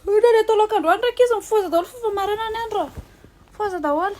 Udah tolong Andra kisah foza daholo fa marana Andra foza daholo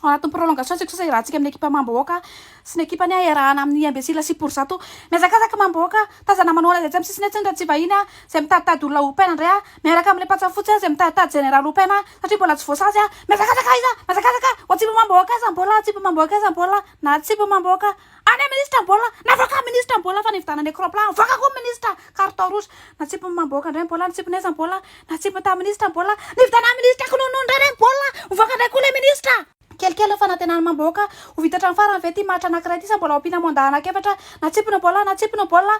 anatin'ny prolongation tsika sasa rahantsika amin'ny ekipa mamboaka sy ny ekipa ny aherahana amin'ny imbécile sy pour zato mihazakazaka mamboaka tazana manao izay tsy amin'ny sisiny tsy vahiny izay mitaditady olona ompena indray miaraka amin'ny patsa fotsy izay mitaditady général ompena satria mbola tsy voasazy mihazakazaka izy mihazakazaka otsipo mamboaka aza mbola otsipo mamboaka aza mbola na tsipo mamboaka any ministre mbola navoaka ministre mbola fa nivitanany écran plat voaka koa ministre carton rouge na tsipo mamboaka indray mbola tsipo neza mbola na tsipo ta ministre mbola nivitana ministre konono indray mbola voaka indray koa le ministre kelikely fa natenany mamboaka ho vitatra ny farany ve ty mahatra anankiray ty sa mbola ompina monda anakefatra na tsipona mbola na tsipona mbola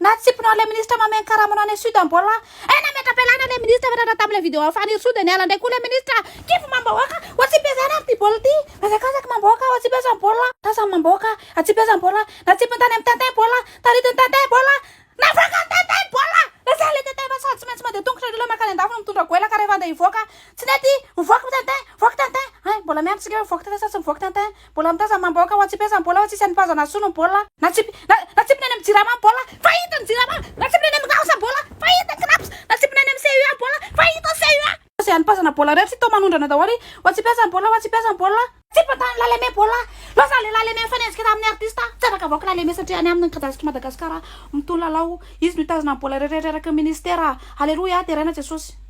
na tsipona le ministre mameny karamana any sud mbola nametrapelana le ministre vetratra tamile vidéo faniry sud ny ala ndray koa le ministre kifo mamboaka otsipezana ty bola ty mazakazaka mamboaka otsipeza mbola tasa mamboaka atsipeza mbola na tsipona tany amin'ny tantay mbola taritony tantay mbola na voaka tantay mbola lasa le tantay fa tsy maintsy mandeha tongotra relo makany andafo mitondra goela ka rehefa andeha hivoaka tsy nety mivoaka tantay voaka tantay mbola miandry tsika hoe voaka tantay sa tsy mivoaka tantay mbola mitasa mamboaka otsipeza mbola otsisy anipazana sono mbola na tsipina any amin'ny jirama mbola fahita ny jirama na tsipina any amin'ny gausa mbola fahita knaps na tsipina any amin'ny CUA mbola fahita CUA sy anipazana mbola rehetra tsy tao manondrana daholo otsipeza mbola tsipa tany laleme mbola losa le laleme fanenjika tamin'ny artiste tsaraka voaka laleme satria any amin'ny kadasitry Madagasikara mitony lalao izy no itazana mbola rehetrarehetra ministera aleluia terena Jesosy